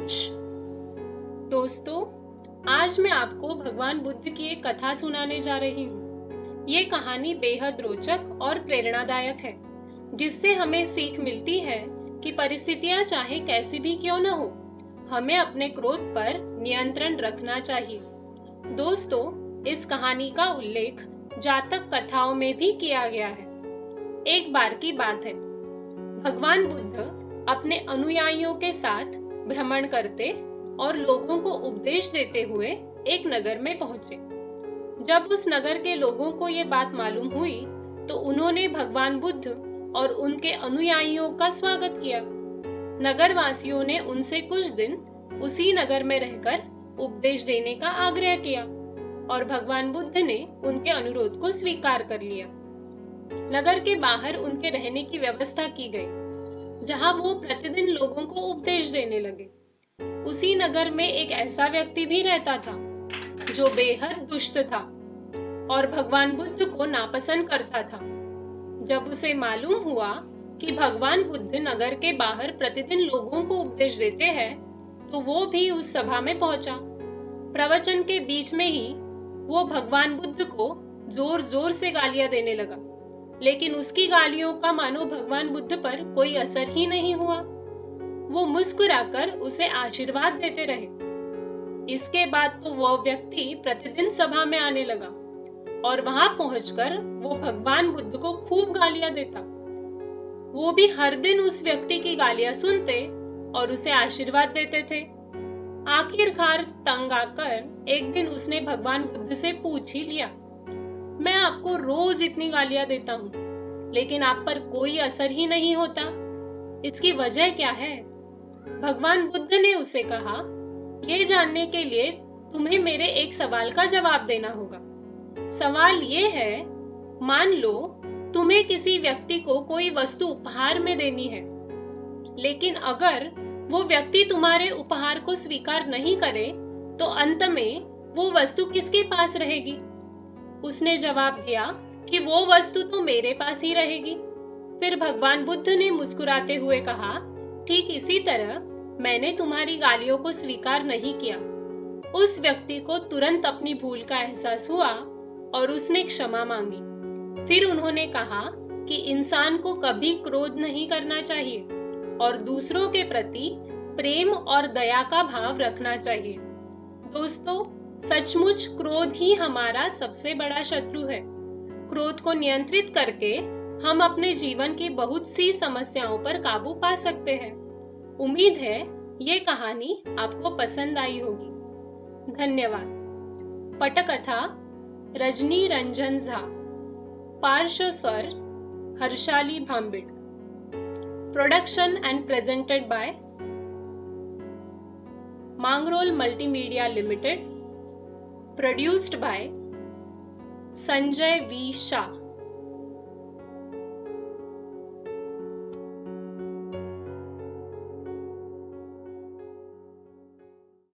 अंश। दोस्तों, आज मैं आपको भगवान बुद्ध की एक कथा सुनाने जा रही हूँ। ये कहानी बेहद रोचक और प्रेरणादायक है, जिससे हमें सीख मिलती है कि परिस्थितियां चाहे कैसी भी क्यों न हो, हमें अपने क्रोध पर नियंत्रण रखना चाहिए। दोस्तों, इस कहानी का उल्लेख जातक कथाओं में भी किया गया है। एक बार की बात है, भगवान बुद्ध अपने अनुयायियों के साथ भ्रमण करते और लोगों को उपदेश देते हुए एक नगर में पहुंचे। जब उस नगर के लोगों को ये बात मालूम हुई तो उन्होंने भगवान बुद्ध और उनके अनुयायियों का स्वागत किया। नगरवासियों ने उनसे कुछ दिन उसी नगर में रहकर उपदेश देने का आग्रह किया और भगवान बुद्ध ने उनके अनुरोध को स्वीकार कर लिया। नगर के बाहर उनके रहने की व्यवस्था की गई, जहां वो प्रतिदिन लोगों को उपदेश देने लगे। उसी नगर में एक ऐसा व्यक्ति भी रहता था जो बेहद दुष्ट था और भगवान बुद्ध को नापसंद करता था। जब उसे मालूम हुआ कि भगवान बुद्ध नगर के बाहर प्रतिदिन लोगों को उपदेश देते हैं, तो वो भी उस सभा में पहुंचा। प्रवचन के बीच में ही वो भगवान बुद्ध को जोर जोर से गालियां देने लगा, लेकिन उसकी गालियों का मानो भगवान बुद्ध पर कोई असर ही नहीं हुआ। वो मुस्कुराकर उसे आशीर्वाद देते रहे। इसके बाद तो वो व्यक्ति प्रतिदिन सभा में आने लगा और वहां पहुंचकर वो भगवान बुद्ध को खूब गालियां देता। वो भी हर दिन उस व्यक्ति की गालियां सुनते और उसे आशीर्वाद देते थे। आखिरकार तंग आकर एक दिन उसने भगवान बुद्ध से पूछ ही लिया, मैं आपको रोज इतनी गालियां देता हूँ, लेकिन आप पर कोई असर ही नहीं होता, इसकी वजह क्या है? भगवान बुद्ध ने उसे कहा, ये जानने के लिए तुम्हें मेरे एक सवाल का जवाब देना होगा। सवाल ये है, मान लो तुम्हें किसी व्यक्ति को कोई वस्तु उपहार में देनी है, लेकिन अगर वो व्यक्ति तुम्हारे उपहार को स्वीकार नहीं करे तो अंत में वो वस्तु किसके पास रहेगी? उसने जवाब दिया कि वो वस्तु तो मेरे पास ही रहेगी। फिर भगवान बुद्ध ने मुस्कुराते हुए कहा, ठीक इसी तरह मैंने तुम्हारी गालियों को स्वीकार नहीं किया। उस व्यक्ति को तुरंत अपनी भूल का एहसास हुआ और उसने क्षमा मांगी। फिर उन्होंने कहा कि इंसान को कभी क्रोध नहीं करना चाहिए और दूसरों के प्रति प्रेम और दया का भाव रखना चाहिए। दोस्तों, सचमुच क्रोध ही हमारा सबसे बड़ा शत्रु है। क्रोध को नियंत्रित करके हम अपने जीवन की बहुत सी समस्याओं पर काबू पा सकते हैं। उम्मीद है ये कहानी आपको पसंद आई होगी। धन्यवाद। पटकथा रजनी रंजन झा, पार्श्व स्वर Harshali Bhambid, production and presented by Mangrol multimedia limited, produced by Sanjay V. Shah।